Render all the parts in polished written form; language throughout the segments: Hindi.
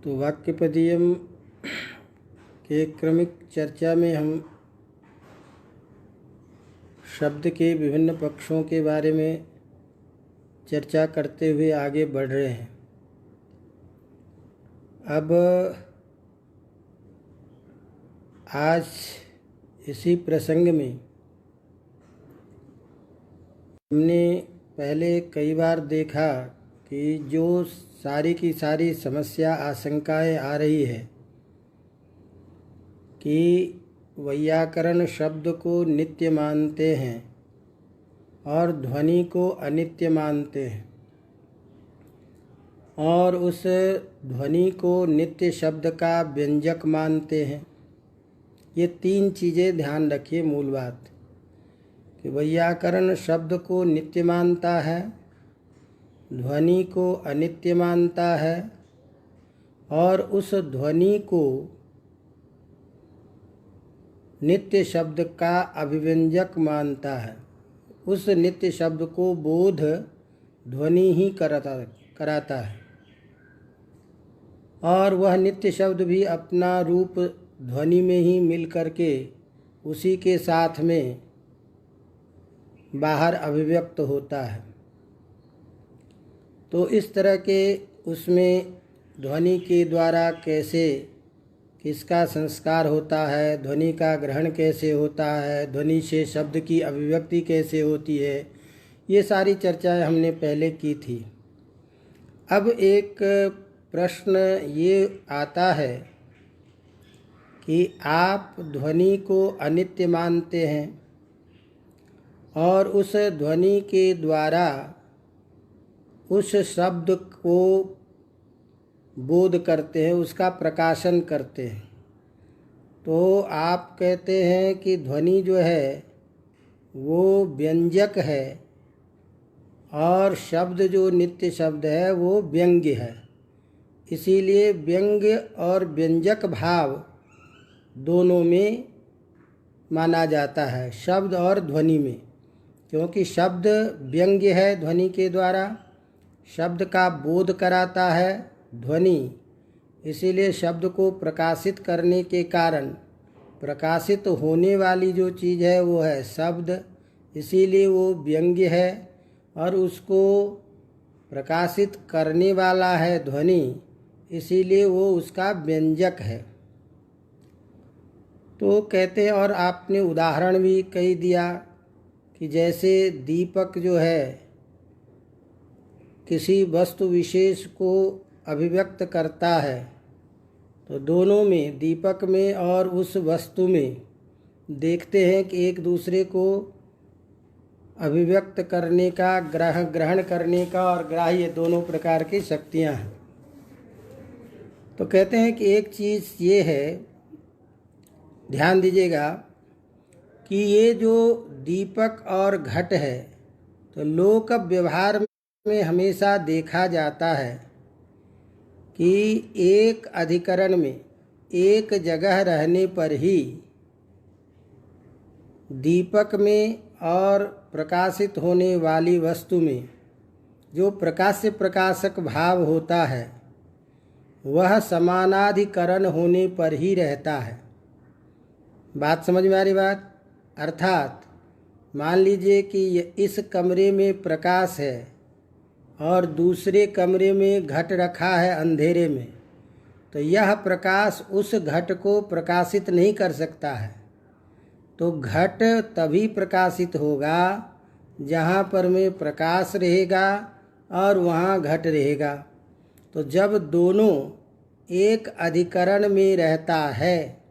तो वाक्यपदीयम के क्रमिक चर्चा में हम शब्द के विभिन्न पक्षों के बारे में चर्चा करते हुए आगे बढ़ रहे हैं। अब आज इसी प्रसंग में हमने पहले कई बार देखा कि जो सारी की सारी समस्या आशंकाएं आ रही है कि वैयाकरण शब्द को नित्य मानते हैं और ध्वनि को अनित्य मानते हैं और उस ध्वनि को नित्य शब्द का व्यंजक मानते हैं। ये तीन चीज़ें ध्यान रखिए। मूल बात कि वैयाकरण शब्द को नित्य मानता है, ध्वनि को अनित्य मानता है और उस ध्वनि को नित्य शब्द का अभिव्यंजक मानता है। उस नित्य शब्द को बोध ध्वनि ही कराता है और वह नित्य शब्द भी अपना रूप ध्वनि में ही मिल करके उसी के साथ में बाहर अभिव्यक्त होता है। तो इस तरह के उसमें ध्वनि के द्वारा कैसे किसका संस्कार होता है, ध्वनि का ग्रहण कैसे होता है, ध्वनि से शब्द की अभिव्यक्ति कैसे होती है, ये सारी चर्चाएं हमने पहले की थी। अब एक प्रश्न ये आता है कि आप ध्वनि को अनित्य मानते हैं और उस ध्वनि के द्वारा उस शब्द को बोध करते हैं, उसका प्रकाशन करते हैं। तो आप कहते हैं कि ध्वनि जो है वो व्यंजक है और शब्द जो नित्य शब्द है वो व्यंग्य है। इसीलिए व्यंग्य और व्यंजक भाव दोनों में माना जाता है, शब्द और ध्वनि में। क्योंकि शब्द व्यंग्य है, ध्वनि के द्वारा शब्द का बोध कराता है ध्वनि, इसीलिए शब्द को प्रकाशित करने के कारण प्रकाशित होने वाली जो चीज़ है वो है शब्द, इसीलिए वो व्यंग्य है और उसको प्रकाशित करने वाला है ध्वनि, इसीलिए वो उसका व्यंजक है। तो कहते हैं, और आपने उदाहरण भी कई दिया कि जैसे दीपक जो है किसी वस्तु विशेष को अभिव्यक्त करता है, तो दोनों में, दीपक में और उस वस्तु में, देखते हैं कि एक दूसरे को अभिव्यक्त करने का, ग्रहण करने का और ग्राह्य दोनों प्रकार की शक्तियां हैं। तो कहते हैं कि एक चीज़ ये है, ध्यान दीजिएगा कि ये जो दीपक और घट है, तो लोक व्यवहार में हमेशा देखा जाता है कि एक अधिकरण में एक जगह रहने पर ही दीपक में और प्रकाशित होने वाली वस्तु में जो प्रकाश्य प्रकाशक भाव होता है वह समानाधिकरण होने पर ही रहता है। बात समझ में आ रही बात? अर्थात मान लीजिए कि इस कमरे में प्रकाश है और दूसरे कमरे में घट रखा है अंधेरे में, तो यह प्रकाश उस घट को प्रकाशित नहीं कर सकता है। तो घट तभी प्रकाशित होगा जहाँ पर में प्रकाश रहेगा और वहाँ घट रहेगा। तो जब दोनों एक अधिकरण में रहता है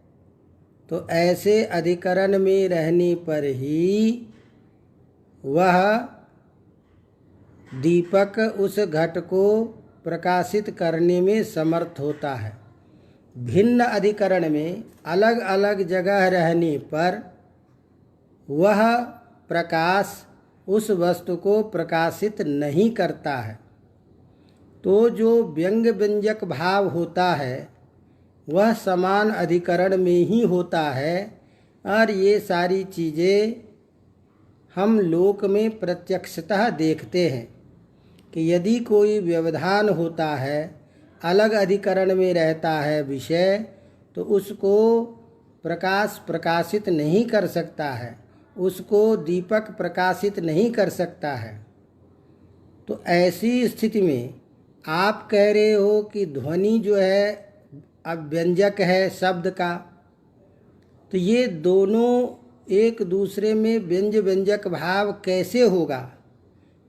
तो ऐसे अधिकरण में रहने पर ही वह दीपक उस घट को प्रकाशित करने में समर्थ होता है। भिन्न अधिकरण में अलग अलग जगह रहने पर वह प्रकाश उस वस्तु को प्रकाशित नहीं करता है। तो जो व्यंग्य व्यंजक भाव होता है वह समान अधिकरण में ही होता है और ये सारी चीज़ें हम लोक में प्रत्यक्षतः देखते हैं कि यदि कोई व्यवधान होता है अलग अधिकरण में रहता है विषय, तो उसको प्रकाश प्रकाशित नहीं कर सकता है, उसको दीपक प्रकाशित नहीं कर सकता है। तो ऐसी स्थिति में आप कह रहे हो कि ध्वनि जो है अब व्यंजक है शब्द का, तो ये दोनों एक दूसरे में व्यंज व्यंजक भाव कैसे होगा?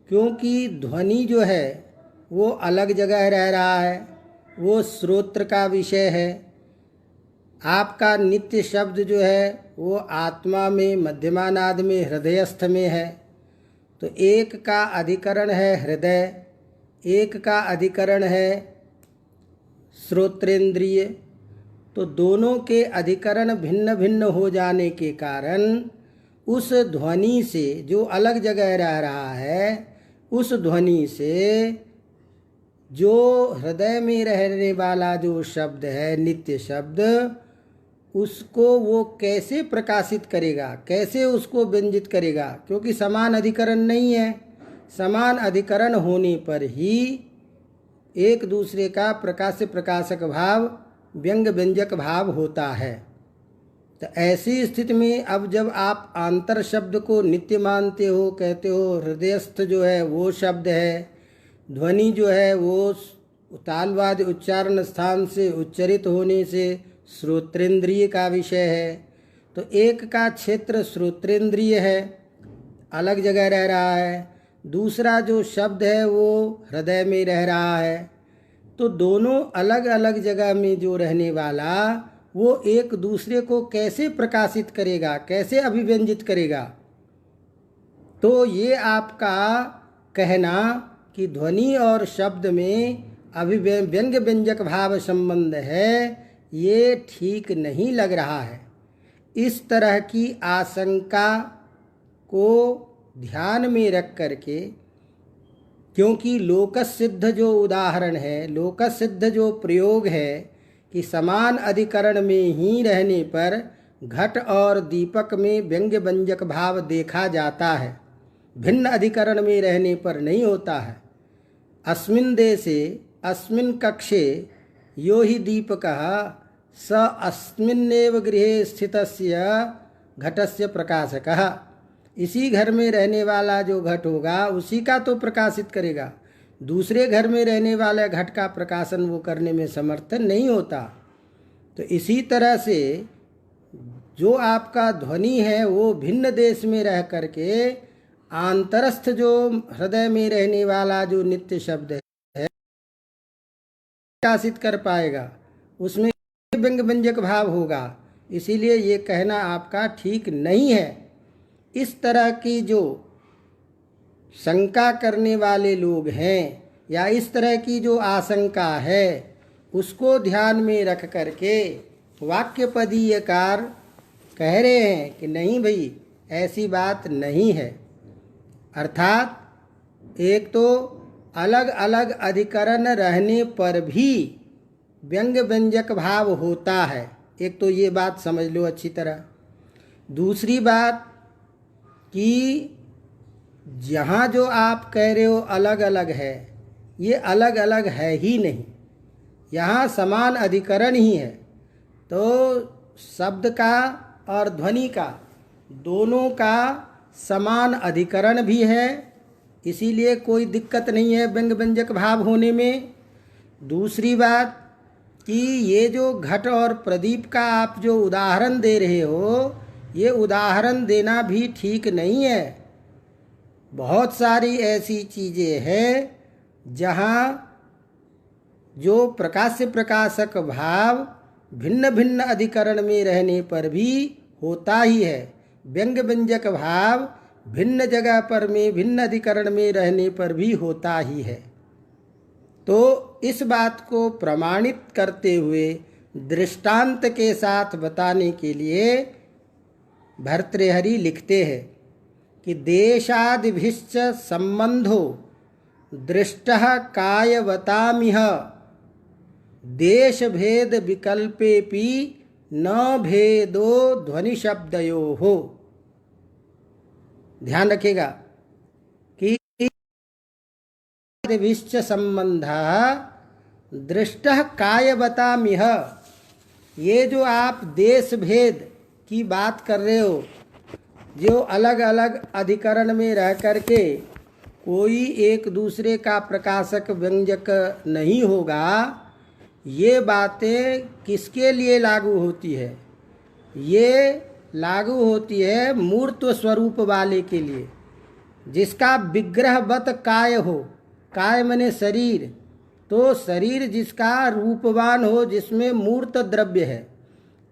क्योंकि ध्वनि जो है वो अलग जगह रह रहा है, वो श्रोत्र का विषय है। आपका नित्य शब्द जो है वो आत्मा में, मध्यमानाद में, हृदयस्थ में है। तो एक का अधिकरण है हृदय, एक का अधिकरण है श्रोत्रेंद्रिय। तो दोनों के अधिकरण भिन्न भिन्न हो जाने के कारण उस ध्वनि से जो अलग जगह रह रहा है, उस ध्वनि से जो हृदय में रहने वाला जो शब्द है नित्य शब्द, उसको वो कैसे प्रकाशित करेगा, कैसे उसको व्यंजित करेगा? क्योंकि समान अधिकरण नहीं है। समान अधिकरण होने पर ही एक दूसरे का प्रकाश प्रकाशक भाव, व्यंग व्यंजक भाव होता है। तो ऐसी स्थिति में अब जब आप आंतर शब्द को नित्य मानते हो, कहते हो हृदयस्थ जो है वो शब्द है, ध्वनि जो है वो तालवाद उच्चारण स्थान से उच्चरित होने से श्रोत्रेंद्रिय का विषय है। तो एक का क्षेत्र श्रोत्रेंद्रिय है, अलग जगह रह रहा है, दूसरा जो शब्द है वो हृदय में रह रहा है। तो दोनों अलग अलग जगह में जो रहने वाला वो एक दूसरे को कैसे प्रकाशित करेगा, कैसे अभिव्यंजित करेगा? तो ये आपका कहना कि ध्वनि और शब्द में व्यंग व्यंजक भाव संबंध है, ये ठीक नहीं लग रहा है। इस तरह की आशंका को ध्यान में रख करके, क्योंकि लोकसिद्ध जो उदाहरण है, लोकसिद्ध जो प्रयोग है कि समान अधिकरण में ही रहने पर घट और दीपक में व्यंग्य व्यंजक भाव देखा जाता है, भिन्न अधिकरण में रहने पर नहीं होता है। अस्मिन् देशे अस्मिन् कक्षे यो हि दीपकः स अस्मिन्नेव गृहे स्थितस्य घटस्य प्रकाशकः। इसी घर में रहने वाला जो घट होगा उसी का तो प्रकाशित करेगा, दूसरे घर में रहने वाले घट का प्रकाशन वो करने में समर्थ नहीं होता। तो इसी तरह से जो आपका ध्वनि है वो भिन्न देश में रह करके आंतरस्थ जो हृदय में रहने वाला जो नित्य शब्द है प्रकाशित कर पाएगा, उसमें व्यंग व्यंजक भाव होगा। इसीलिए ये कहना आपका ठीक नहीं है। इस तरह की जो शंका करने वाले लोग हैं या इस तरह की जो आशंका है, उसको ध्यान में रख करके वाक्यपदीयकार कह रहे हैं कि नहीं भाई, ऐसी बात नहीं है। अर्थात एक तो अलग अलग अधिकरण रहने पर भी व्यंग व्यंजक भाव होता है, एक तो ये बात समझ लो अच्छी तरह। दूसरी बात कि जहाँ जो आप कह रहे हो अलग अलग है, ये अलग अलग है ही नहीं, यहाँ समान अधिकरण ही है। तो शब्द का और ध्वनि का दोनों का समान अधिकरण भी है, इसीलिए कोई दिक्कत नहीं है व्यंग व्यंजक भाव होने में। दूसरी बात कि ये जो घट और प्रदीप का आप जो उदाहरण दे रहे हो, ये उदाहरण देना भी ठीक नहीं है। बहुत सारी ऐसी चीज़ें हैं जहाँ जो प्रकाश प्रकाशक भाव भिन्न भिन्न अधिकरण में रहने पर भी होता ही है, व्यंग व्यंजक भाव भिन्न जगह पर में भिन्न अधिकरण में रहने पर भी होता ही है। तो इस बात को प्रमाणित करते हुए दृष्टांत के साथ बताने के लिए भर्तृहरि लिखते हैं कि देशादिभिश्च संबंधो दृष्टः कायवतामिह देश भेद विकल्पेपि न भेदो ध्वनि शब्दयोः। ध्यान रखिएगा कि देशादिभिश्च संबंधः दृष्टः कायवतामिह, ये जो आप देश भेद की बात कर रहे हो, जो अलग अलग अधिकरण में रह करके कोई एक दूसरे का प्रकाशक व्यंजक नहीं होगा, ये बातें किसके लिए लागू होती है? ये लागू होती है मूर्त स्वरूप वाले के लिए, जिसका विग्रहवत काय हो। काय माने शरीर, तो शरीर जिसका रूपवान हो, जिसमें मूर्त द्रव्य है,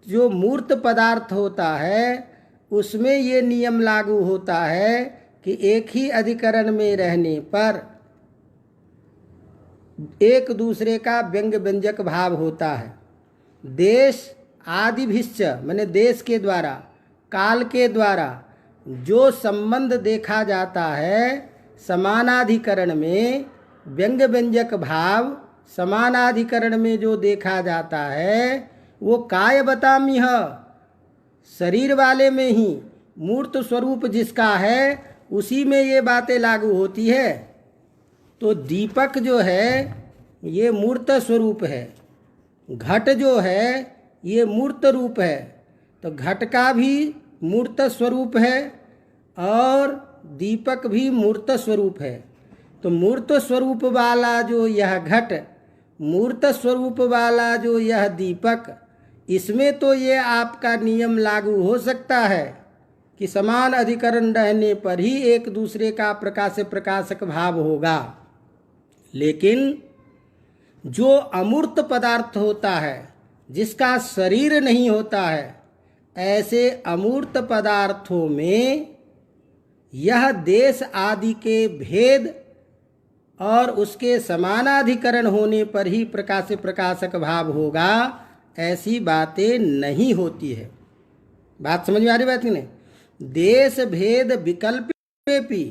जो मूर्त पदार्थ होता है, उसमें ये नियम लागू होता है कि एक ही अधिकरण में रहने पर एक दूसरे का व्यंग व्यंजक भाव होता है। देश आदिभिश्च माने देश के द्वारा, काल के द्वारा जो संबंध देखा जाता है, समानाधिकरण में व्यंग व्यंजक भाव समानाधिकरण में जो देखा जाता है, वो कायवतामिह, शरीर वाले में ही मूर्त स्वरूप जिसका है उसी में ये बातें लागू होती है। तो दीपक जो है ये मूर्त स्वरूप है, घट जो है ये मूर्त रूप है, तो घट का भी मूर्त स्वरूप है और दीपक भी मूर्त स्वरूप है। तो मूर्त स्वरूप वाला जो यह घट, मूर्त स्वरूप वाला जो यह दीपक, इसमें तो ये आपका नियम लागू हो सकता है कि समान अधिकरण रहने पर ही एक दूसरे का प्रकाशक भाव होगा। लेकिन जो अमूर्त पदार्थ होता है, जिसका शरीर नहीं होता है, ऐसे अमूर्त पदार्थों में यह देश आदि के भेद और उसके समानाधिकरण होने पर ही प्रकाशक भाव होगा, ऐसी बातें नहीं होती है। बात समझ में आ रही बात नहीं? देश भेद विकल्पेपि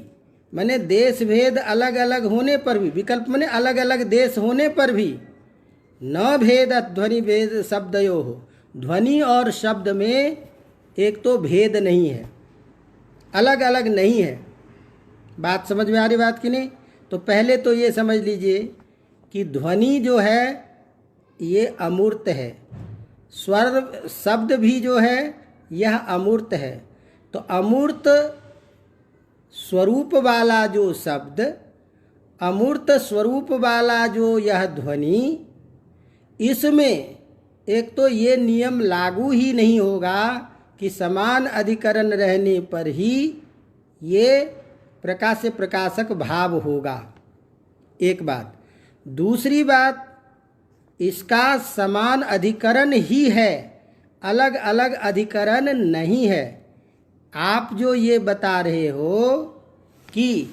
माने देश भेद अलग अलग होने पर भी, विकल्प माने अलग अलग देश होने पर भी, न भेद ध्वनि भेद शब्दयो हो, ध्वनि और शब्द में एक तो भेद नहीं है, अलग अलग नहीं है। बात समझ में आ रही बात की नहीं? तो पहले तो ये समझ लीजिए कि ध्वनि जो है ये अमूर्त है, स्वर शब्द भी जो है यह अमूर्त है। तो अमूर्त स्वरूप वाला जो शब्द, अमूर्त स्वरूप वाला जो यह ध्वनि, इसमें एक तो ये नियम लागू ही नहीं होगा कि समान अधिकरण रहने पर ही ये प्रकाशक भाव होगा। एक बात। दूसरी बात, इसका समान अधिकरण ही है, अलग अलग अधिकरण नहीं है। आप जो ये बता रहे हो कि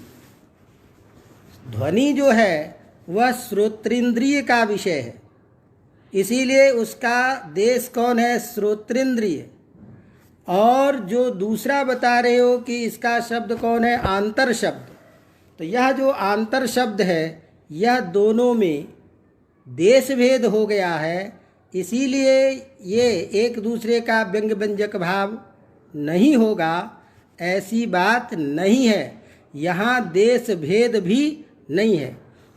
ध्वनि जो है वह श्रोत्रेंद्रिय का विषय है, इसीलिए उसका देश कौन है? श्रोत्रेंद्रिय। और जो दूसरा बता रहे हो कि इसका शब्द कौन है? आंतर शब्द। तो यह जो आंतर शब्द है, यह दोनों में देश भेद हो गया है, इसीलिए ये एक दूसरे का व्यंग व्यंजक भाव नहीं होगा, ऐसी बात नहीं है। यहाँ देश भेद भी नहीं है।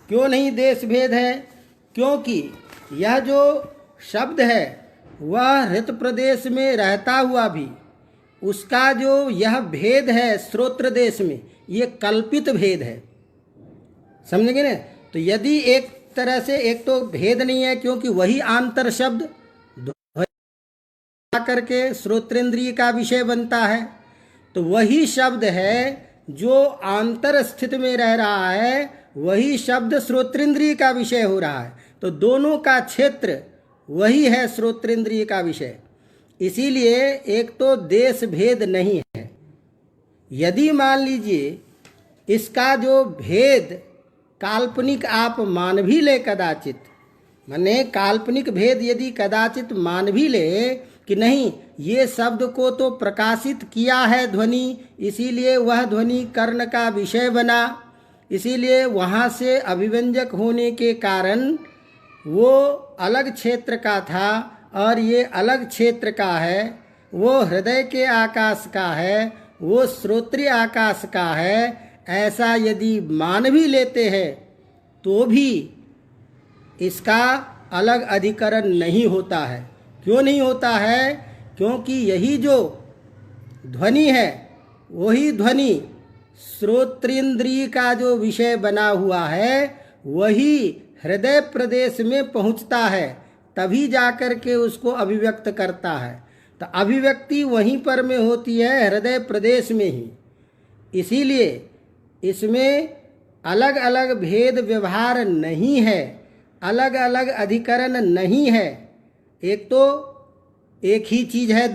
क्यों नहीं देश भेद है? क्योंकि यह जो शब्द है वह हृत प्रदेश में रहता हुआ भी उसका जो यह भेद है श्रोत्र देश में, ये कल्पित भेद है। समझेंगे ना? तो यदि एक तरह से एक तो भेद नहीं है, क्योंकि वही आंतर शब्द करके श्रोत्रेंद्रिय का विषय बनता है, तो वही शब्द है जो आंतर स्थित में रह रहा है, वही शब्द श्रोत्रेंद्रिय का विषय हो रहा है। तो दोनों का क्षेत्र वही है श्रोत्रेंद्रिय का विषय, इसीलिए एक तो देश भेद नहीं है। यदि मान लीजिए इसका जो भेद काल्पनिक आप मान भी ले कदाचित, माने काल्पनिक भेद यदि कदाचित मान भी ले कि नहीं, ये शब्द को तो प्रकाशित किया है ध्वनि, इसीलिए वह ध्वनि कर्ण का विषय बना, इसीलिए वहाँ से अभिव्यंजक होने के कारण वो अलग क्षेत्र का था और ये अलग क्षेत्र का है, वो हृदय के आकाश का है, वो श्रोत्रिय आकाश का है। ऐसा यदि मान भी लेते हैं तो भी इसका अलग अधिकरण नहीं होता है। क्यों नहीं होता है? क्योंकि यही जो ध्वनि है वही ध्वनि श्रोत्रेंद्रिय का जो विषय बना हुआ है वही हृदय प्रदेश में पहुंचता है, तभी जाकर के उसको अभिव्यक्त करता है। तो अभिव्यक्ति वहीं पर में होती है, हृदय प्रदेश में ही। इसीलिए इसमें अलग अलग भेद व्यवहार नहीं है, अलग अलग अधिकरण नहीं है। एक तो एक ही चीज़ है,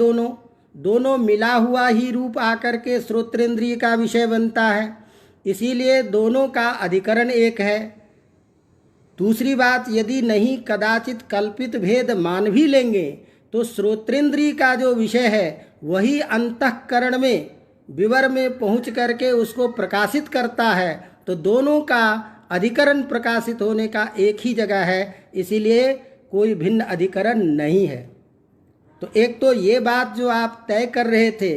दोनों मिला हुआ ही रूप आकर के श्रोत्रेंद्रिय का विषय बनता है, इसीलिए दोनों का अधिकरण एक है। दूसरी बात, यदि नहीं कदाचित कल्पित भेद मान भी लेंगे तो श्रोत्रेंद्रिय का जो विषय है वही अंतःकरण में विवर में पहुँच करके उसको प्रकाशित करता है। तो दोनों का अधिकरण प्रकाशित होने का एक ही जगह है, इसीलिए कोई भिन्न अधिकरण नहीं है। तो एक तो ये बात जो आप तय कर रहे थे,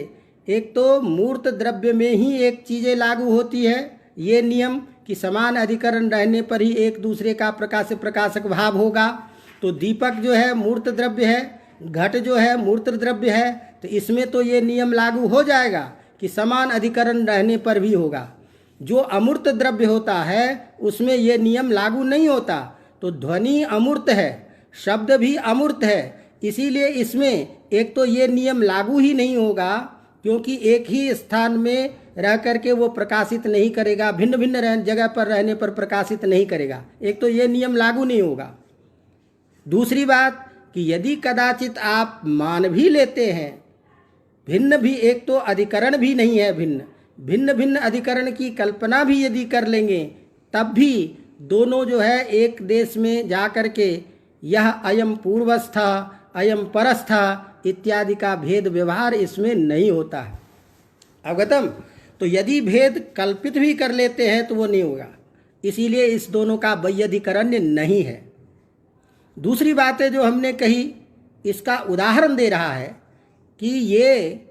एक तो मूर्त द्रव्य में ही एक चीज़ें लागू होती है, ये नियम कि समान अधिकरण रहने पर ही एक दूसरे का प्रकाश प्रकाशक भाव होगा। तो दीपक जो है मूर्त द्रव्य है, घट जो है मूर्त द्रव्य है, तो इसमें तो ये नियम लागू हो जाएगा कि समान अधिकरण रहने पर भी होगा। जो अमूर्त द्रव्य होता है उसमें ये नियम लागू नहीं होता। तो ध्वनि अमूर्त है, शब्द भी अमूर्त है, इसीलिए इसमें एक तो ये नियम लागू ही नहीं होगा, क्योंकि एक ही स्थान में रह करके वो प्रकाशित नहीं करेगा, भिन्न भिन्न जगह पर रहने पर प्रकाशित नहीं करेगा। एक तो ये नियम लागू नहीं होगा। दूसरी बात कि यदि कदाचित आप मान भी लेते हैं भिन्न भी, एक तो अधिकरण भी नहीं है भिन्न भिन्न अधिकरण की कल्पना भी यदि कर लेंगे तब भी दोनों जो है एक देश में जा कर के यह अयम पूर्वस्थ अयम परस्थ इत्यादि का भेद व्यवहार इसमें नहीं होता है। अवगतम? तो यदि भेद कल्पित भी कर लेते हैं तो वो नहीं होगा, इसीलिए इस दोनों का वैयधिकरण नहीं है। दूसरी बातें जो हमने कही, इसका उदाहरण दे रहा है कि ये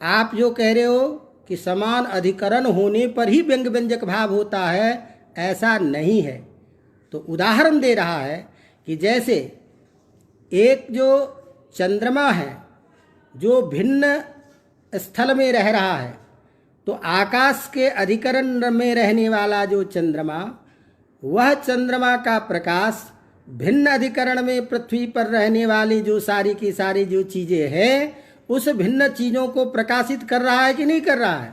आप जो कह रहे हो कि समान अधिकरण होने पर ही व्यंग व्यंजक भाव होता है, ऐसा नहीं है। तो उदाहरण दे रहा है कि जैसे एक जो चंद्रमा है जो भिन्न स्थल में रह रहा है, तो आकाश के अधिकरण में रहने वाला जो चंद्रमा, वह चंद्रमा का प्रकाश भिन्न अधिकरण में पृथ्वी पर रहने वाली जो सारी की सारी जो चीज़ें हैं उस भिन्न चीज़ों को प्रकाशित कर रहा है कि नहीं कर रहा है।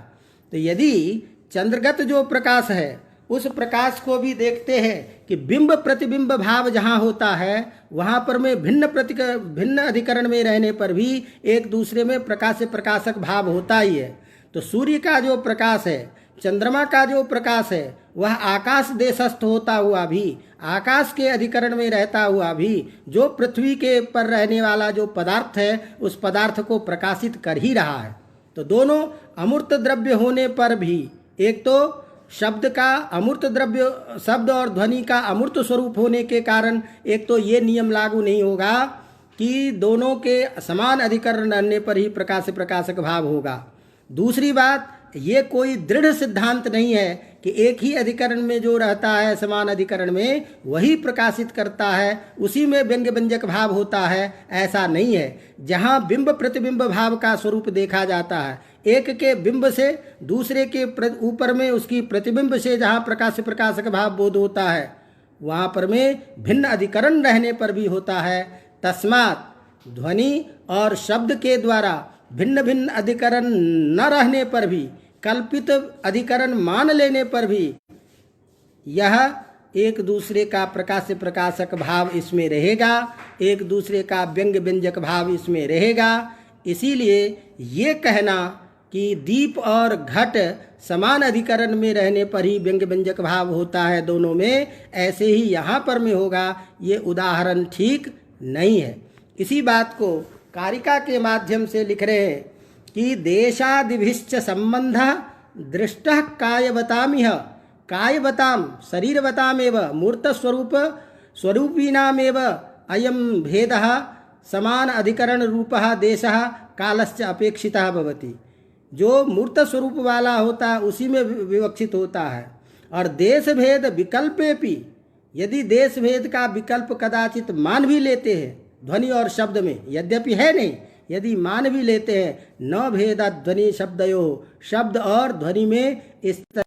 तो यदि चंद्रगत जो प्रकाश है उस प्रकाश को भी देखते हैं कि बिंब प्रतिबिंब भाव जहाँ होता है वहाँ पर में भिन्न अधिकरण में रहने पर भी एक दूसरे में प्रकाश प्रकाशक भाव होता ही है। तो सूर्य का जो प्रकाश है, चंद्रमा का जो प्रकाश है, वह आकाश देशस्थ होता हुआ भी, आकाश के अधिकरण में रहता हुआ भी जो पृथ्वी के पर रहने वाला जो पदार्थ है उस पदार्थ को प्रकाशित कर ही रहा है। तो दोनों अमूर्त द्रव्य होने पर भी, एक तो शब्द का अमूर्त द्रव्य, शब्द और ध्वनि का अमूर्त स्वरूप होने के कारण एक तो ये नियम लागू नहीं होगा कि दोनों के समान अधिकरण रहने पर ही प्रकाश प्रकाशक भाव होगा। दूसरी बात, ये कोई दृढ़ सिद्धांत नहीं है कि एक ही अधिकरण में जो रहता है समान अधिकरण में वही प्रकाशित करता है, उसी में व्यंग्य व्यंजक भाव होता है, ऐसा नहीं है। जहाँ बिंब प्रतिबिंब भाव का स्वरूप देखा जाता है, एक के बिंब से दूसरे के ऊपर में उसकी प्रतिबिंब से जहाँ प्रकाश प्रकाशक भाव बोध होता है वहाँ पर में भिन्न अधिकरण रहने पर भी होता है। तस्मात् ध्वनि और शब्द के द्वारा भिन्न भिन्न अधिकरण न रहने पर भी, कल्पित अधिकरण मान लेने पर भी यह एक दूसरे का प्रकाश प्रकाशक भाव इसमें रहेगा, एक दूसरे का व्यंग्य व्यंजक भाव इसमें रहेगा। इसीलिए ये कहना कि दीप और घट समान अधिकरण में रहने पर ही व्यंग्य व्यंजक भाव होता है दोनों में, ऐसे ही यहाँ पर में होगा, ये उदाहरण ठीक नहीं है। इसी बात को कारिका के माध्यम से लिख रहे हैं कि देशादिभिश्च संबंध दृष्टः कायवतामिह, कायवताम शरीरवतामेव मूर्त स्वरूपिणामेव अयं भेदः समान अधिकरण रूपः देशः कालश्च अपेक्षितः भवति। जो मूर्त स्वरूप वाला होता है उसी में विवक्षित होता है, और देश भेद विकल्पेपि यदि देश भेद का विकल्प कदाचित मान भी लेते हैं ध्वनि और शब्द में, यद्यपि है नहीं, यदि मान भी लेते हैं, न भेद ध्वनि शब्दयो, शब्द और ध्वनि में इस तरह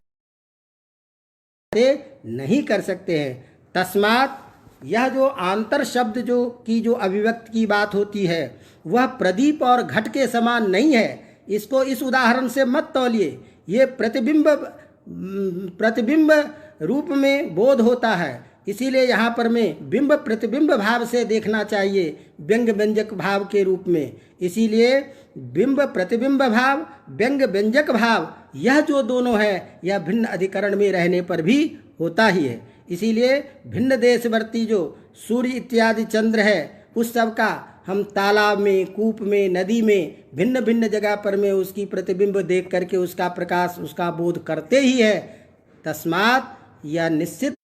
नहीं कर सकते हैं। तस्मात् यह जो आंतर शब्द जो अभिव्यक्ति की बात होती है वह प्रदीप और घट के समान नहीं है। इसको इस उदाहरण से मत तौलिए। ये प्रतिबिंब रूप में बोध होता है, इसीलिए यहाँ पर में बिंब प्रतिबिंब भाव से देखना चाहिए, व्यंग व्यंजक भाव के रूप में। इसीलिए बिंब प्रतिबिंब भाव, व्यंग व्यंजक भाव, यह जो दोनों है यह भिन्न अधिकरण में रहने पर भी होता ही है। इसीलिए भिन्न देशवर्ती जो सूर्य इत्यादि चंद्र है उस सब का हम तालाब में, कूप में, नदी में, भिन्न भिन्न जगह पर में उसकी प्रतिबिंब देख करके उसका प्रकाश, उसका बोध करते ही है। तस्मात् यह निश्चित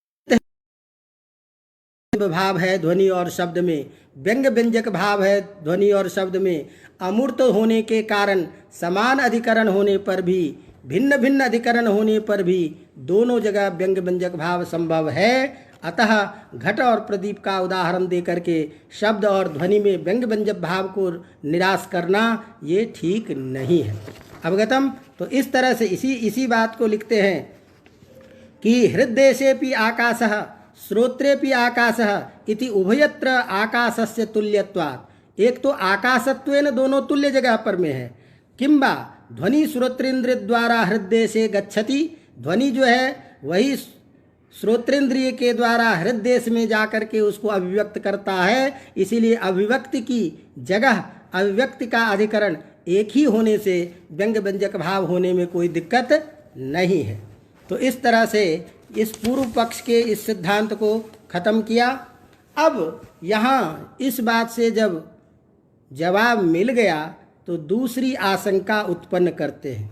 भाव है ध्वनि और शब्द में, व्यंग व्यंजक भाव है ध्वनि और शब्द में। अमूर्त होने के कारण समान अधिकरण होने पर भी, भिन्न भिन्न अधिकरण होने पर भी दोनों जगह व्यंग व्यंजक भाव संभव है। अतः घट और प्रदीप का उदाहरण देकर के शब्द और ध्वनि में व्यंग व्यंजक भाव को निराश करना ये ठीक नहीं है। अवगतम। तो इस तरह से इसी बात को लिखते हैं कि हृद्देशेपि आकाशः श्रोत्रेपि आकाशः इति उभयत्र आकाशस्य तुल्यत्वात्। एक तो आकाशत्वेन दोनों तुल्य जगह पर में है। किंबा ध्वनि श्रोत्रेंद्रिय द्वारा हृदय गच्छति, ध्वनि जो है वही श्रोत्रेंद्रिय के द्वारा हृदय में जाकर के उसको अभिव्यक्त करता है। इसीलिए अभिव्यक्ति की जगह, अभिव्यक्ति का अधिकरण एक ही होने से व्यंग व्यंजक भाव होने में कोई दिक्कत नहीं है। तो इस तरह से इस पूर्व पक्ष के इस सिद्धांत को खत्म किया। अब यहाँ इस बात से जब जवाब मिल गया तो दूसरी आशंका उत्पन्न करते हैं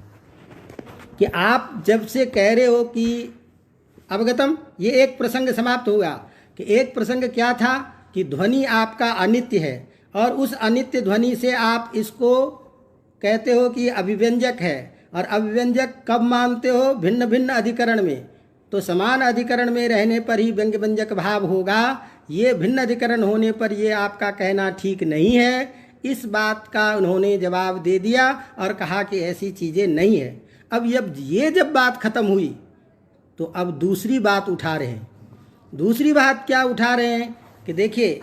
कि आप जब से कह रहे हो कि अवगतम, ये एक प्रसंग समाप्त हुआ कि एक प्रसंग क्या था कि ध्वनि आपका अनित्य है और उस अनित्य ध्वनि से आप इसको कहते हो कि अभिव्यंजक है। और अभिव्यंजक कब मानते हो? भिन्न भिन्न अधिकरण में। तो समान अधिकरण में रहने पर ही व्यंग व्यंजक भाव होगा। ये भिन्न अधिकरण होने पर ये आपका कहना ठीक नहीं है। इस बात का उन्होंने जवाब दे दिया और कहा कि ऐसी चीज़ें नहीं है। अब जब बात खत्म हुई तो अब दूसरी बात उठा रहे हैं। दूसरी बात क्या उठा रहे हैं कि देखिए,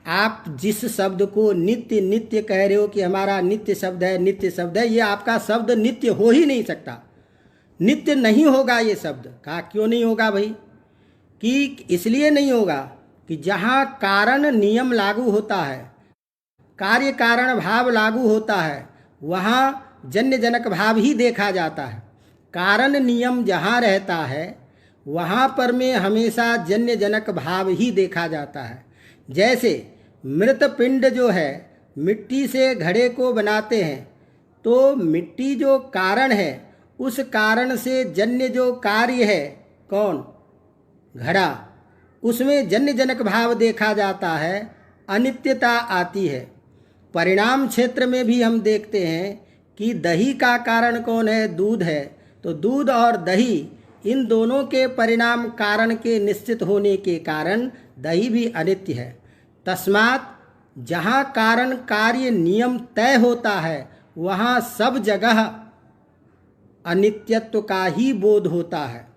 आप जिस शब्द को नित्य नित्य कह रहे हो कि हमारा नित्य शब्द है, नित्य शब्द है, ये आपका शब्द नित्य हो ही नहीं सकता, नित्य नहीं होगा ये शब्द। कहा क्यों नहीं होगा भाई? कि इसलिए नहीं होगा कि जहाँ कारण नियम लागू होता है, कार्य कारण भाव लागू होता है, वहाँ जन्य जनक भाव ही देखा जाता है। कारण नियम जहाँ रहता है वहाँ पर में हमेशा जन्य जनक भाव ही देखा जाता है। जैसे मृत पिंड जो है, मिट्टी से घड़े को बनाते हैं तो मिट्टी जो कारण है उस कारण से जन्य जो कार्य है कौन? घड़ा, उसमें जन्य जनक भाव देखा जाता है, अनित्यता आती है। परिणाम क्षेत्र में भी हम देखते हैं कि दही का कारण कौन है? दूध है। तो दूध और दही, इन दोनों के परिणाम कारण के निश्चित होने के कारण दही भी अनित्य है। तस्मात् जहाँ कारण कार्य नियम तय होता है वहाँ सब जगह अनित्यत्व का ही बोध होता है।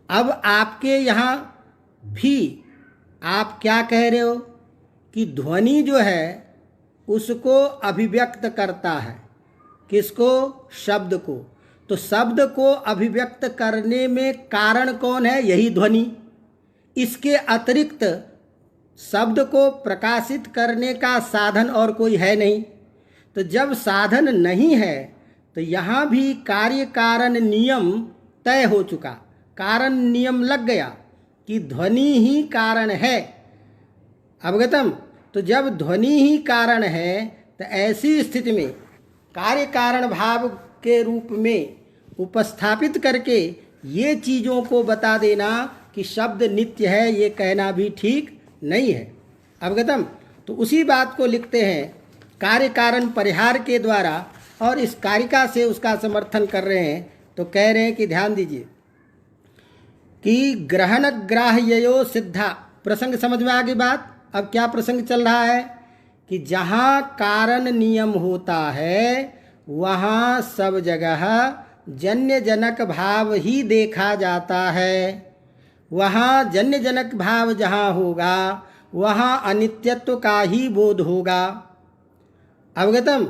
अब आपके यहाँ भी आप क्या कह रहे हो कि ध्वनि जो है उसको अभिव्यक्त करता है। किसको? शब्द को। तो शब्द को अभिव्यक्त करने में कारण कौन है? यही ध्वनि। इसके अतिरिक्त शब्द को प्रकाशित करने का साधन और कोई है नहीं। तो जब साधन नहीं है तो यहाँ भी कार्य कारण नियम तय हो चुका, कारण नियम लग गया कि ध्वनि ही कारण है। अवगतम। तो जब ध्वनि ही कारण है तो ऐसी स्थिति में कार्य कारण भाव के रूप में उपस्थापित करके ये चीज़ों को बता देना कि शब्द नित्य है, ये कहना भी ठीक नहीं है। अवगतम। तो उसी बात को लिखते हैं कार्य कारण परिहार के द्वारा, और इस कारिका से उसका समर्थन कर रहे हैं। तो कह रहे हैं कि ध्यान दीजिए कि ग्रहण ग्राह्ययो सिद्धा। प्रसंग समझ में आ गई बात। अब क्या प्रसंग चल रहा है कि जहाँ कारण नियम होता है वहाँ सब जगह जन्य जनक भाव ही देखा जाता है। वहाँ जन्य जनक भाव जहाँ होगा वहाँ अनित्यत्व का ही बोध होगा। अवगतम।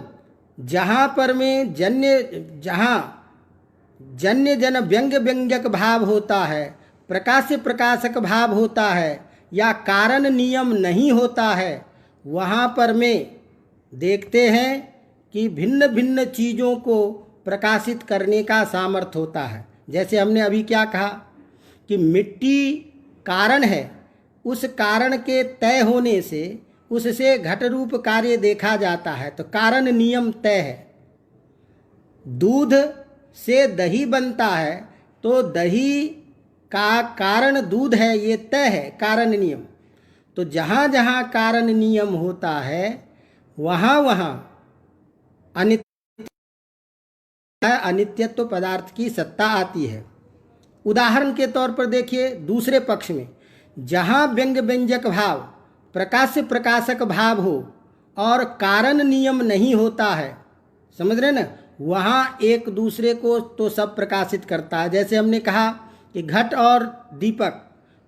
जहाँ पर में जहाँ जन्य जन व्यंग्य व्यंजक भाव होता है, प्रकाश्य प्रकाशक भाव होता है, या कारण नियम नहीं होता है, वहाँ पर में देखते हैं कि भिन्न भिन्न चीज़ों को प्रकाशित करने का सामर्थ्य होता है। जैसे हमने अभी क्या कहा कि मिट्टी कारण है, उस कारण के तय होने से उससे घट रूप कार्य देखा जाता है, तो कारण नियम तय है। दूध से दही बनता है तो दही का कारण दूध है, ये तय है कारण नियम। तो जहाँ जहाँ कारण नियम होता है वहाँ वहाँ अनित्यत्व पदार्थ की सत्ता आती है। उदाहरण के तौर पर देखिए दूसरे पक्ष में, जहाँ व्यंग्य व्यंजक भाव, प्रकाश्य प्रकाशक भाव हो और कारण नियम नहीं होता है, समझ रहे ना, वहाँ एक दूसरे को तो सब प्रकाशित करता है। जैसे हमने कहा कि घट और दीपक,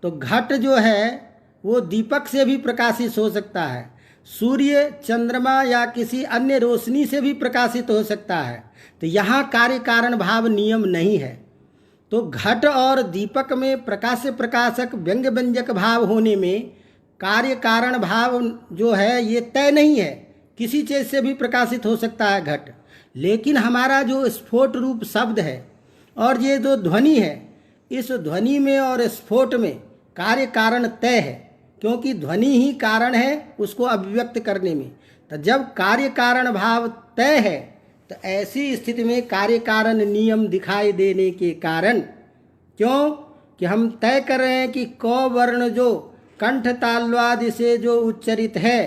तो घट जो है वो दीपक से भी प्रकाशित हो सकता है, सूर्य चंद्रमा या किसी अन्य रोशनी से भी प्रकाशित हो सकता है। तो यहाँ कार्य कारण भाव नियम नहीं है। तो घट और दीपक में प्रकाश्य प्रकाशक व्यंग्य व्यंजक भाव होने में कार्य कारण भाव जो है ये तय नहीं है, किसी चीज़ से भी प्रकाशित हो सकता है घट। लेकिन हमारा जो स्फोट रूप शब्द है और ये जो ध्वनि है, इस ध्वनि में और स्फोट में कार्य कारण तय है, क्योंकि ध्वनि ही कारण है उसको अभिव्यक्त करने में। तो जब कार्य कारण भाव तय है तो ऐसी स्थिति में कार्य कारण नियम दिखाई देने के कारण, क्यों कि हम तय कर रहे हैं कि क वर्ण जो कंठ तालवादि से जो उच्चरित है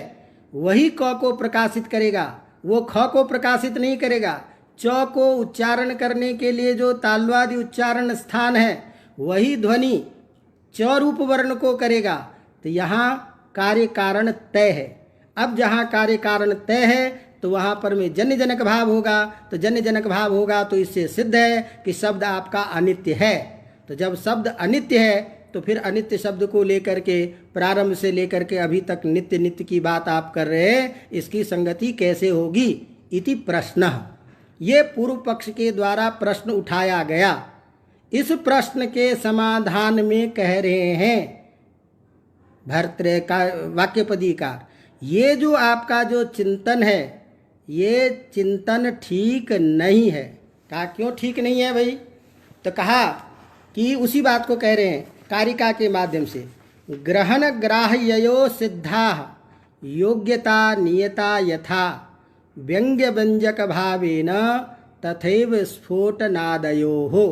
वही क को प्रकाशित करेगा, वो ख को प्रकाशित नहीं करेगा। च को उच्चारण करने के लिए जो तालवादि उच्चारण स्थान है वही ध्वनि च रूप वर्ण को करेगा। तो यहाँ कार्य कारण तय है। अब जहाँ कार्य कारण तय है तो वहाँ पर में जन्य जनक भाव होगा। तो जन्य जनक भाव होगा तो इससे सिद्ध है कि शब्द आपका अनित्य है। तो जब शब्द अनित्य है तो फिर अनित्य शब्द को लेकर के प्रारंभ से लेकर के अभी तक नित्य नित्य की बात आप कर रहे हैं, इसकी संगति कैसे होगी इति प्रश्न। ये पूर्व पक्ष के द्वारा प्रश्न उठाया गया। इस प्रश्न के समाधान में कह रहे हैं भर्तृ का वाक्यपदीकार, ये जो आपका जो चिंतन है ये चिंतन ठीक नहीं है। कहा क्यों ठीक नहीं है भाई? तो कहा कि उसी बात को कह रहे हैं कारिका के माध्यम से, ग्रहण ग्राह्ययो सिद्धा योग्यता नियता यथा व्यंग्य व्यंजक भावेन तथैव स्फोटनादयो हो।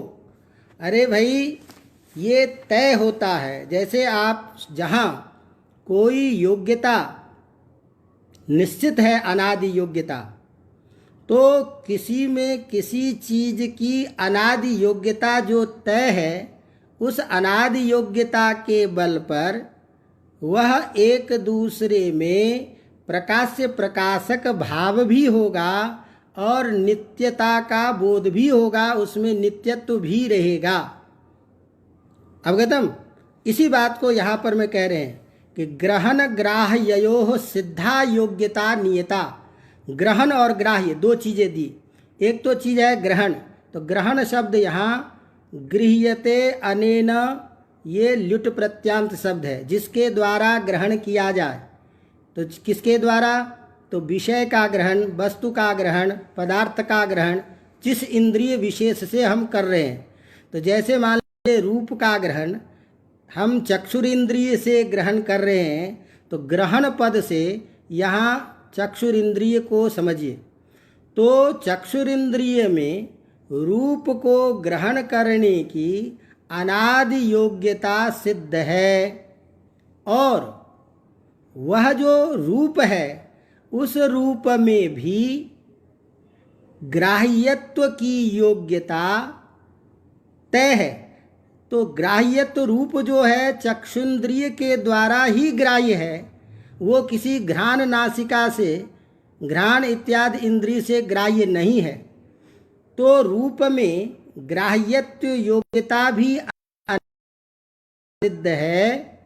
अरे भाई ये तय होता है, जैसे आप जहाँ कोई योग्यता निश्चित है, अनादि योग्यता, तो किसी में किसी चीज़ की अनादि योग्यता जो तय है, उस अनादि योग्यता के बल पर वह एक दूसरे में प्रकाश्य प्रकाशक भाव भी होगा और नित्यता का बोध भी होगा, उसमें नित्यत्व भी रहेगा। अवगतम। इसी बात को यहाँ पर मैं कह रहे हैं कि ग्रहण ग्राह्ययोः सिद्धा योग्यता नियता। ग्रहण और ग्राह्य दो चीज़ें दी। एक तो चीज़ है ग्रहण, तो ग्रहण शब्द यहाँ गृह्यते अनेन, ये ल्युट प्रत्यांत शब्द है जिसके द्वारा ग्रहण किया जाए। तो किसके द्वारा? तो विषय का ग्रहण, वस्तु का ग्रहण, पदार्थ का ग्रहण जिस इंद्रिय विशेष से हम कर रहे हैं। तो जैसे मान लीजिए रूप का ग्रहण हम चक्षुरिंद्रिय से ग्रहण कर रहे हैं, तो ग्रहण पद से यहाँ चक्षुरिंद्रिय को समझिए। तो चक्षुरिंद्रिय में रूप को ग्रहण करने की अनादि योग्यता सिद्ध है, और वह जो रूप है उस रूप में भी ग्राह्यत्व की योग्यता तय है। तो ग्राह्यत्व रूप जो है चक्षुन्द्रिय के द्वारा ही ग्राह्य है, वो किसी घ्राण नासिका से, घ्राण इत्यादि इंद्रिय से ग्राह्य नहीं है। तो रूप में ग्राह्यत्व योग्यता भी सिद्ध है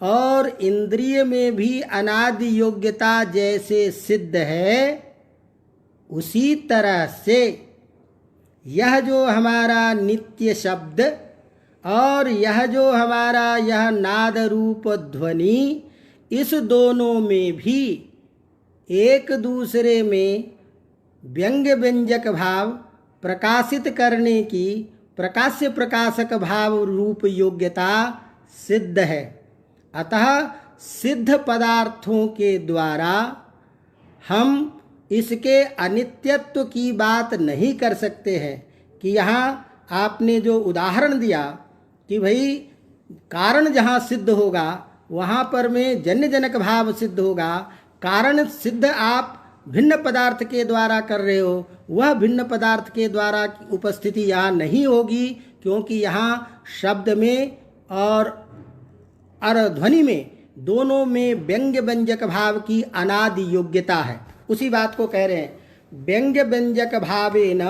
और इंद्रिय में भी अनादि योग्यता जैसे सिद्ध है, उसी तरह से यह जो हमारा नित्य शब्द और यह जो हमारा यह नाद रूप ध्वनि, इस दोनों में भी एक दूसरे में व्यंग्य व्यंजक भाव प्रकाशित करने की प्रकाश्य प्रकाशक भाव रूप योग्यता सिद्ध है। अतः सिद्ध पदार्थों के द्वारा हम इसके अनित्यत्व की बात नहीं कर सकते हैं कि यहाँ आपने जो उदाहरण दिया कि भाई कारण जहाँ सिद्ध होगा वहाँ पर में जन्य जनक भाव सिद्ध होगा। कारण सिद्ध आप भिन्न पदार्थ के द्वारा कर रहे हो, वह भिन्न पदार्थ के द्वारा उपस्थिति यहाँ नहीं होगी, क्योंकि यहाँ शब्द में और ध्वनि में दोनों में व्यंग्य व्यंजक भाव की अनादि योग्यता है। उसी बात को कह रहे हैं, व्यंग्य व्यंजक भावेन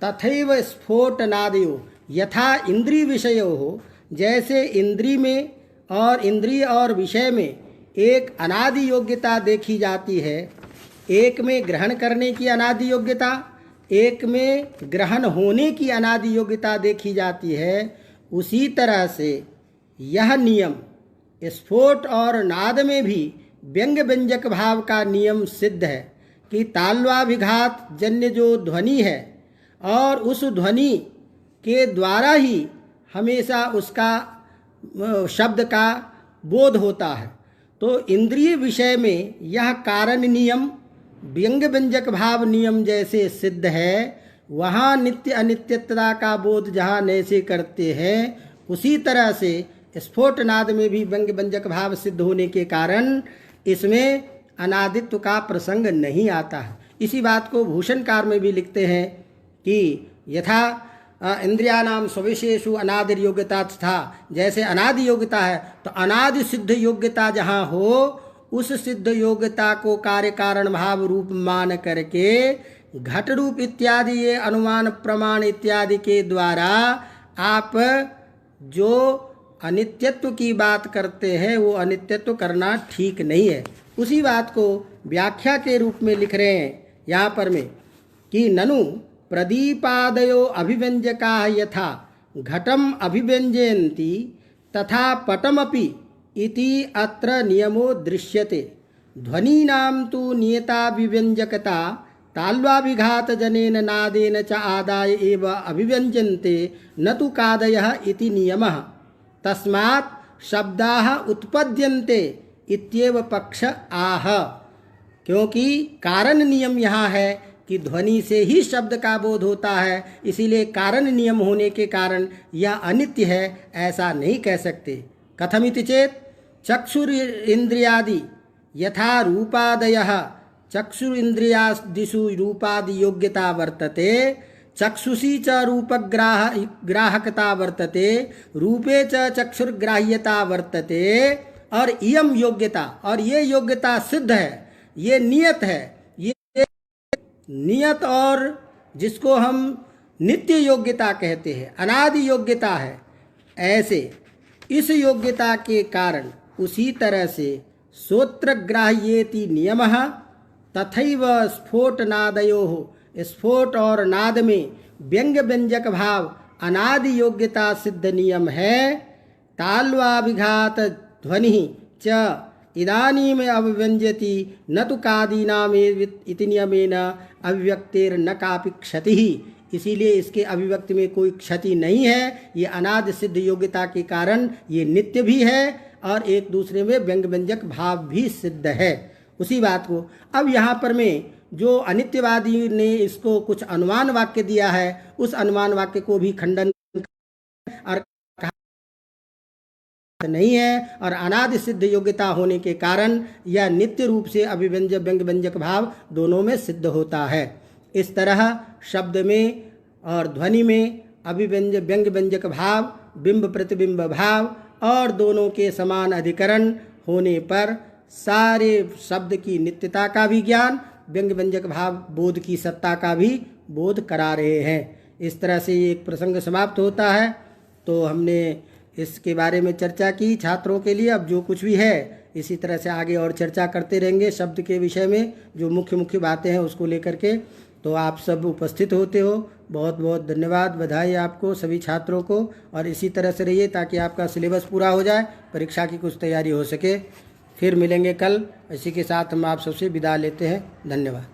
तथैव स्फोटनादयो यथा इंद्रिय विषयो हो। जैसे इंद्रिय और विषय में एक अनादि योग्यता देखी जाती है, एक में ग्रहण करने की अनादि योग्यता, एक में ग्रहण होने की अनादि योग्यता देखी जाती है, उसी तरह से यह नियम स्फोट और नाद में भी व्यंग्य व्यंजक भाव का नियम सिद्ध है कि ताल्वाभिघात जन्य जो ध्वनि है और उस ध्वनि के द्वारा ही हमेशा उसका शब्द का बोध होता है। तो इंद्रिय विषय में यह कारण नियम व्यंग्य व्यंजक भाव नियम जैसे सिद्ध है, वहाँ नित्य अनित्यता का बोध जहाँ नैसे करते हैं, उसी तरह से स्फोटनाद में भी व्यंग्य व्यंजक भाव सिद्ध होने के कारण इसमें अनादित्व का प्रसंग नहीं आता है। इसी बात को भूषणकार में भी लिखते हैं कि यथा इंद्रियाणाम स्वविशेषु अनादि योग्यता था, जैसे अनादि योग्यता है तो अनादि सिद्ध योग्यता जहाँ हो, उस सिद्ध योग्यता को कार्य कारण भाव रूप मान करके घट रूप इत्यादि ये अनुमान प्रमाण इत्यादि के द्वारा आप जो अनित्यत्व की बात करते हैं वो अनित्यत्व करना ठीक नहीं है। उसी बात को व्याख्या के रूप में लिख रहे हैं यहाँ पर में कि ननु प्रदीपादयो अभिव्यंजका यथा घटम अभिव्यंजयन्ति तथा पटमपि इति अत्र नियमो दृश्यते। ध्वनीनां तु नियताभिव्यंजकता ताल्वाभिघात जनेन नादेन च आदाय एव अभिव्यंजन्ते न तु कादयः इति नियमः। तस्मात् शब्दाः उत्पद्यन्ते इत्येव पक्ष आह। क्योंकि कारण नियम यहाँ है कि ध्वनि से ही शब्द का बोध होता है, इसीलिए कारण नियम होने के कारण यह अनित्य है ऐसा नहीं कह सकते। कथमिति चेत चक्षुर इंद्रियादि यथा रूपादयः चक्षुरिंद्रियादिषु रूपादि योग्यता वर्तते, चक्षुषी च रूपग्राहकता वर्तते, रूपे च चक्षुर्ग्राह्यता वर्तते। और इयम योग्यता, और ये योग्यता सिद्ध है, ये नियत है, ये नियत और जिसको हम नित्य योग्यता कहते हैं, अनादि योग्यता है। ऐसे इस योग्यता के कारण उसी तरह से श्रोत्रग्राह्येति नियमः तथैव स्फोटनादयोः, स्फोट और नाद में व्यंग्य व्यंजक भाव अनादि योग्यता सिद्ध नियम है। ताल्वाभिघात ध्वनि च इदानीम अभिव्यंजति न तु कादीनाम इति नियमेन अभिव्यक्तिर्न कापि क्षतिः। इसीलिए इसके अभिव्यक्ति में कोई क्षति नहीं है। ये अनादि सिद्ध योग्यता के कारण ये नित्य भी है और एक दूसरे में व्यंग्य व्यंजक भाव भी सिद्ध है। उसी बात को अब यहाँ पर में जो अनित्यवादी ने इसको कुछ अनुमान वाक्य दिया है, उस अनुमान वाक्य को भी खंडन और नहीं है, और अनादि सिद्ध योग्यता होने के कारण यह नित्य रूप से अभिव्यंजक व्यंग्य व्यंजक भाव दोनों में सिद्ध होता है। इस तरह शब्द में और ध्वनि में अभिव्यंजक व्यंग्य व्यंजक भाव बिंब प्रतिबिंब भाव और दोनों के समान अधिकरण होने पर सारे शब्द की नित्यता का भी ज्ञान, व्यंग व्यंजक भाव बोध की सत्ता का भी बोध करा रहे हैं। इस तरह से ये एक प्रसंग समाप्त होता है। तो हमने इसके बारे में चर्चा की छात्रों के लिए। अब जो कुछ भी है इसी तरह से आगे और चर्चा करते रहेंगे शब्द के विषय में, जो मुख्य मुख्य बातें हैं उसको लेकर के। तो आप सब उपस्थित होते हो, बहुत बहुत धन्यवाद, बधाई आपको सभी छात्रों को। और इसी तरह से रहिए ताकि आपका सिलेबस पूरा हो जाए, परीक्षा की कुछ तैयारी हो सके। फिर मिलेंगे कल। इसी के साथ हम आप सबसे विदा लेते हैं। धन्यवाद।